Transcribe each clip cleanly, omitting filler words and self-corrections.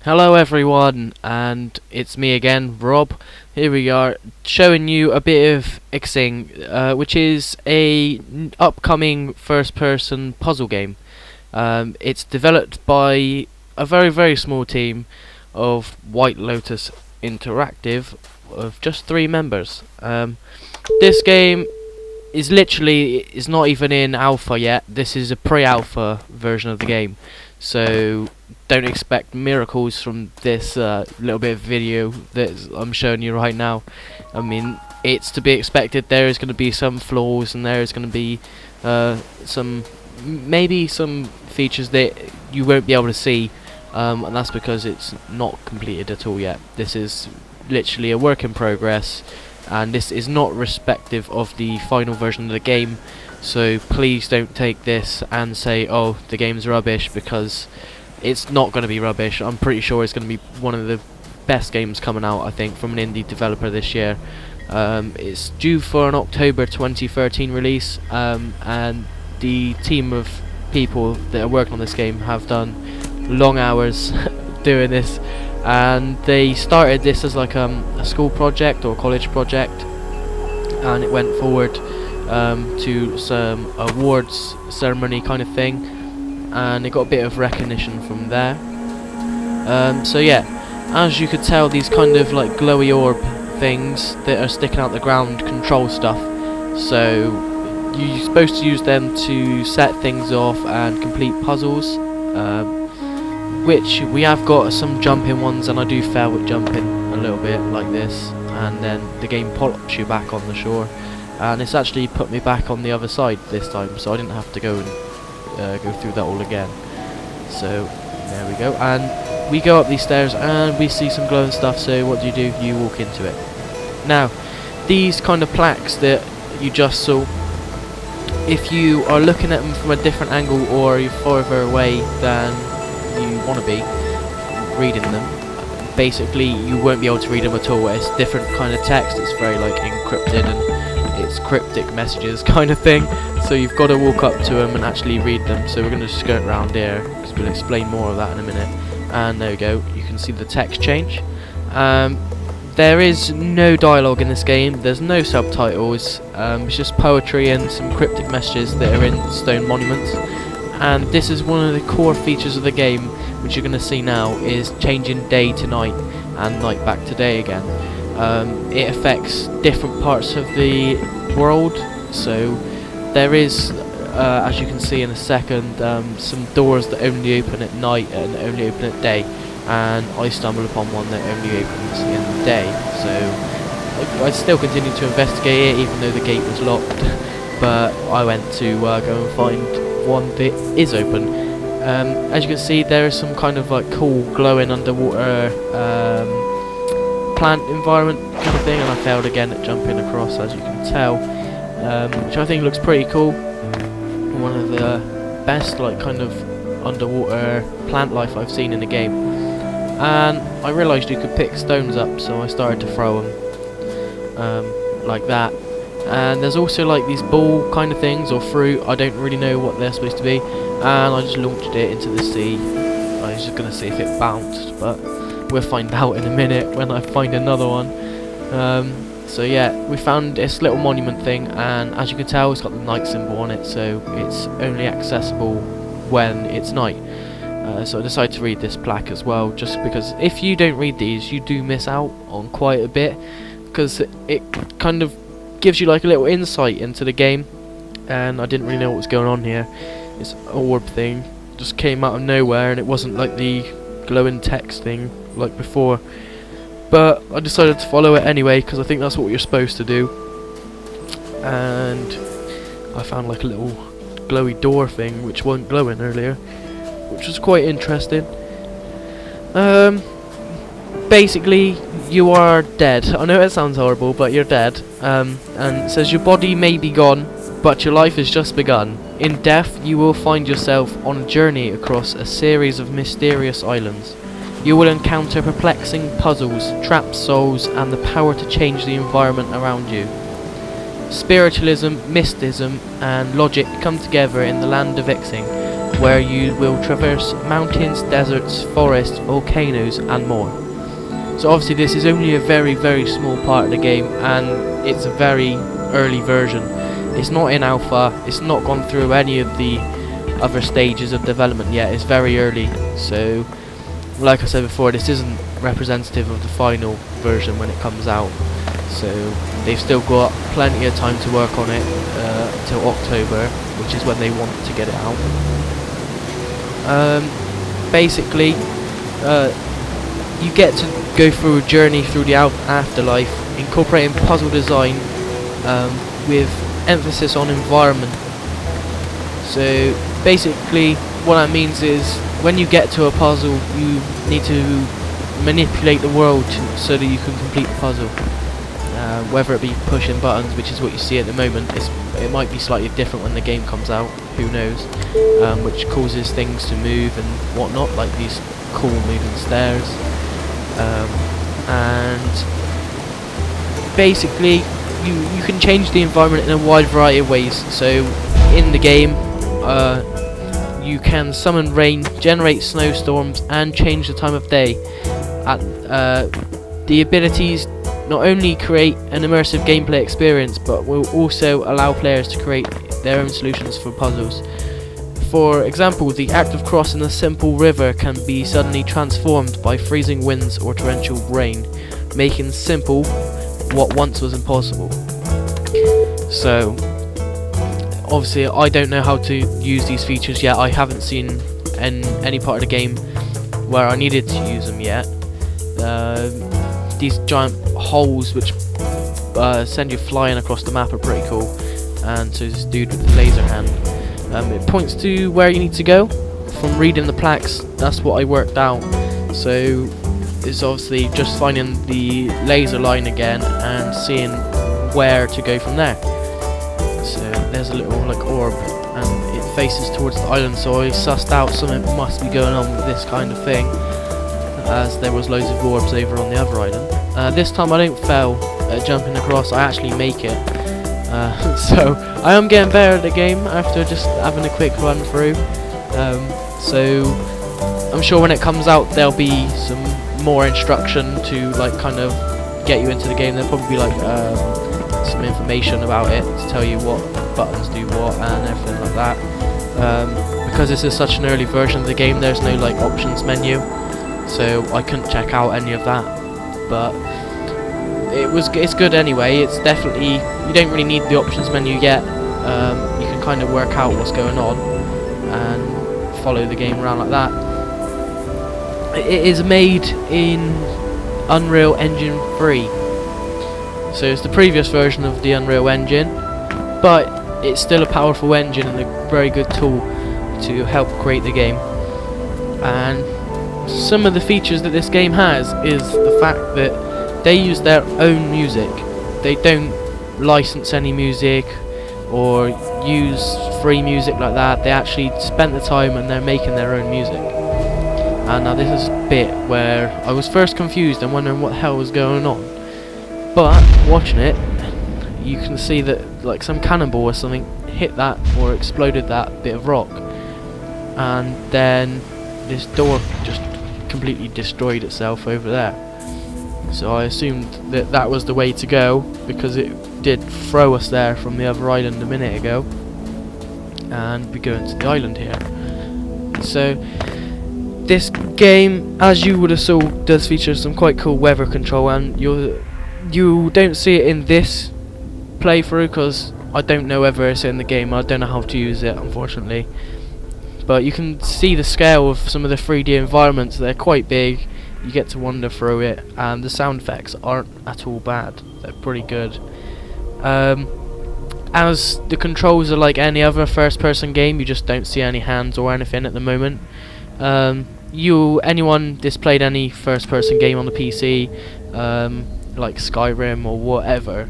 Hello everyone, and it's me again, Rob. Here we are, showing you a bit of XING, which is a upcoming first-person puzzle game. It's developed by a very small team of White Lotus Interactive of just 3 members. This game is not even in alpha yet. This is a pre-alpha version of the game, so don't expect miracles from this little bit of video that I'm showing you right now. I mean, it's to be expected. There is going to be some flaws, and there is going to be maybe some features that you won't be able to see, and that's because it's not completed at all yet. This is literally a work in progress, and this is not respective of the final version of the game, so please don't take this and say, oh, the game's rubbish, because it's not going to be rubbish. I'm pretty sure it's going to be one of the best games coming out, I think, from an indie developer this year. It's due for an October 2013 release, and the team of people that are working on this game have done long hours doing this, and they started this as like a school project or college project, and it went forward to some awards ceremony kind of thing, and it got a bit of recognition from there. So yeah, as you could tell, these kind of like glowy orb things that are sticking out the ground control stuff, so you're supposed to use them to set things off and complete puzzles, which we have got some jumping ones, and I do fail with jumping a little bit like this, and then the game pops you back on the shore, and it's actually put me back on the other side this time, so I didn't have to go and go through that all again. So there we go, and we go up these stairs and we see some glowing stuff. So what do? You walk into it. Now, these kind of plaques that you just saw, if you are looking at them from a different angle, or you're farther away than you want to be reading them, basically you won't be able to read them at all. It's different kind of text. It's very like encrypted, and it's cryptic messages kind of thing, so you've got to walk up to them and actually read them. So we're going to skirt around here because we'll explain more of that in a minute. And there we go, you can see the text change. There is no dialogue in this game, there's no subtitles, it's just poetry and some cryptic messages that are in stone monuments. And this is one of the core features of the game, which you're going to see now, is changing day to night and night back to day again. It affects different parts of the world, so there is, as you can see in a second, some doors that only open at night and only open at day, and I stumbled upon one that only opens in the day, so I still continue to investigate it even though the gate was locked, but I went to go and find one that is open. As you can see, there is some kind of like cool glowing underwater plant environment kind of thing, and I failed again at jumping across, as you can tell, which I think looks pretty cool. One of the best like kind of underwater plant life I've seen in a game. And I realised you could pick stones up, so I started to throw them like that. And there's also like these ball kind of things, or fruit, I don't really know what they're supposed to be, and I just launched it into the sea. I was just going to see if it bounced, but we'll find out in a minute when I find another one. So yeah, we found this little monument thing, and as you can tell, it's got the night symbol on it, so it's only accessible when it's night. So I decided to read this plaque as well, just because if you don't read these, you do miss out on quite a bit, because it kind of gives you like a little insight into the game, and I didn't really know what was going on here. This orb thing just came out of nowhere, and it wasn't like the glowing text thing like before, but I decided to follow it anyway because I think that's what you're supposed to do. And I found like a little glowy door thing which wasn't glowing earlier, which was quite interesting. Basically, you are dead. I know it sounds horrible, but you're dead. And it says your body may be gone, but your life has just begun. In death, you will find yourself on a journey across a series of mysterious islands. You will encounter perplexing puzzles, trapped souls, and the power to change the environment around you. Spiritualism, mysticism, and logic come together in the land of XING, where you will traverse mountains, deserts, forests, volcanoes and more. So obviously this is only a very small part of the game, and it's a very early version. It's not in alpha, it's not gone through any of the other stages of development yet, it's very early. So like I said before, this isn't representative of the final version when it comes out. So they've still got plenty of time to work on it until October, which is when they want to get it out. Basically, you get to go through a journey through the afterlife, incorporating puzzle design with emphasis on environment. So basically what that means is when you get to a puzzle, you need to manipulate the world so that you can complete the puzzle. Whether it be pushing buttons, which is what you see at the moment, it might be slightly different when the game comes out, who knows, which causes things to move and whatnot, like these cool moving stairs. And basically you can change the environment in a wide variety of ways. So in the game you can summon rain, generate snowstorms and change the time of day. The abilities not only create an immersive gameplay experience, but will also allow players to create their own solutions for puzzles. For example, the act of crossing a simple river can be suddenly transformed by freezing winds or torrential rain, making simple what once was impossible. So obviously I don't know how to use these features yet. I haven't seen any part of the game where I needed to use them yet. These giant holes which send you flying across the map are pretty cool, and so this dude with the laser hand, it points to where you need to go. From reading the plaques, that's what I worked out. So it's obviously just finding the laser line again and seeing where to go from there. So there's a little like orb and it faces towards the island, so I sussed out something must be going on with this kind of thing, as there was loads of orbs over on the other island. This time I don't fail at jumping across, I actually make it. So I am getting better at the game after just having a quick run through. So I'm sure when it comes out there'll be some more instruction to like kind of get you into the game. There'll probably be like some information about it to tell you what buttons do what and everything like that. Because this is such an early version of the game, there's no like options menu, so I couldn't check out any of that. But it's good anyway. It's definitely, you don't really need the options menu yet. You can kind of work out what's going on and follow the game around like that. It is made in Unreal Engine 3, so it's the previous version of the Unreal Engine, but it's still a powerful engine and a very good tool to help create the game. And some of the features that this game has is the fact that they use their own music. They don't license any music or use free music like that. They actually spent the time and they're making their own music. And now this is a bit where I was first confused and wondering what the hell was going on. But watching it, you can see that like some cannonball or something hit that or exploded that bit of rock, and then this door just completely destroyed itself over there. So I assumed that that was the way to go, because it did throw us there from the other island a minute ago, and we go into the island here. So this game, as you would have saw, does feature some quite cool weather control, and you don't see it in this playthrough because I don't know whether it's in the game. I don't know how to use it, unfortunately. But you can see the scale of some of the 3D environments. They're quite big. You get to wander through it, and the sound effects aren't at all bad. They're pretty good. As the controls are like any other first-person game, you just don't see any hands or anything at the moment. Anyone that's played any first-person game on the PC, like Skyrim or whatever,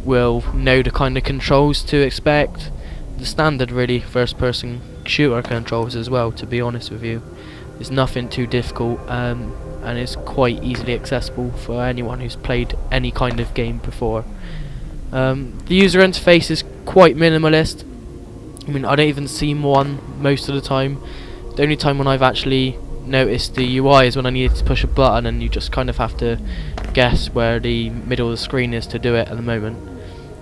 will know the kind of controls to expect. The standard, really, first-person shooter controls as well, to be honest with you. It's nothing too difficult, and it's quite easily accessible for anyone who's played any kind of game before. The user interface is quite minimalist. I mean, I don't even see one most of the time. The only time when I've actually noticed the UI is when I needed to push a button, and you just kind of have to guess where the middle of the screen is to do it at the moment.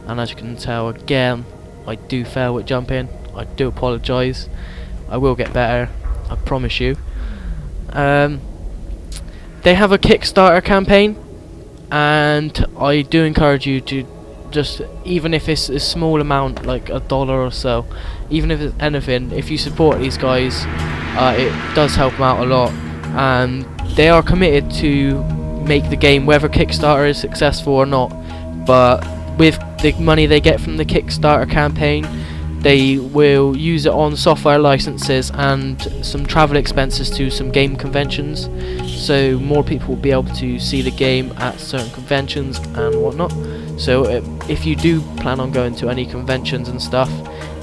And as you can tell, again, I do fail with jumping. I do apologise. I will get better, I promise you. They have a Kickstarter campaign, and I do encourage you to just, even if it's a small amount, like $1 or so, even if it's anything, if you support these guys, it does help them out a lot. And they are committed to make the game whether Kickstarter is successful or not. But with the money they get from the Kickstarter campaign, they will use it on software licenses and some travel expenses to some game conventions, so more people will be able to see the game at certain conventions and whatnot. So if you do plan on going to any conventions and stuff,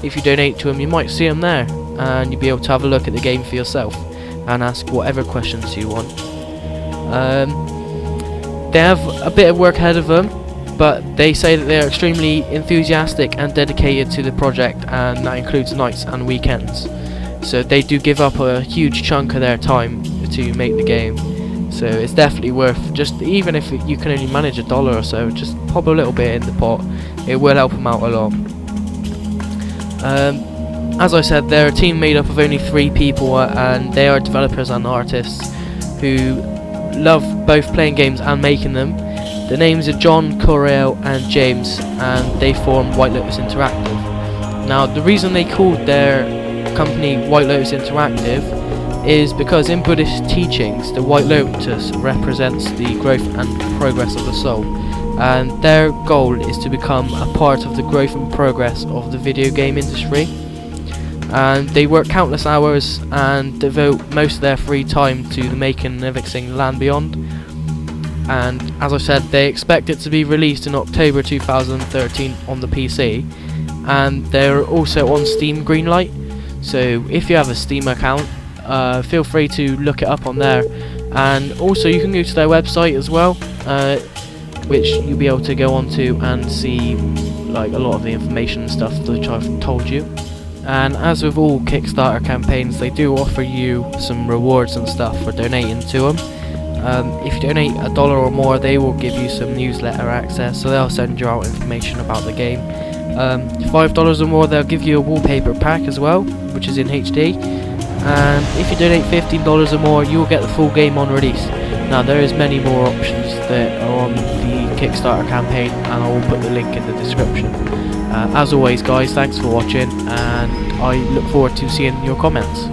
if you donate to them, you might see them there, and you'll be able to have a look at the game for yourself and ask whatever questions you want. They have a bit of work ahead of them, but they say that they are extremely enthusiastic and dedicated to the project, and that includes nights and weekends. So they do give up a huge chunk of their time to make the game. So it's definitely worth, just even if you can only manage $1 or so, just pop a little bit in the pot. It will help them out a lot. As I said, they're a team made up of only 3 people, and they are developers and artists who love both playing games and making them. The names are John, Corel and James, and they form White Lotus Interactive. Now, the reason they called their company White Lotus Interactive is because in Buddhist teachings, the White Lotus represents the growth and progress of the soul, and their goal is to become a part of the growth and progress of the video game industry. And they work countless hours and devote most of their free time to the making of XING Land Beyond. And as I said, they expect it to be released in October 2013 on the PC, and they're also on Steam Greenlight. So if you have a Steam account, feel free to look it up on there. And also you can go to their website as well, which you'll be able to go onto and see like a lot of the information and stuff which I've told you. And as with all Kickstarter campaigns, they do offer you some rewards and stuff for donating to them. If you donate $1 or more, they will give you some newsletter access, so they'll send you out information about the game. $5 or more, they'll give you a wallpaper pack as well, which is in HD. And if you donate $15 or more, you'll get the full game on release. Now, there is many more options that are on the Kickstarter campaign, and I will put the link in the description. As always guys, thanks for watching, and I look forward to seeing your comments.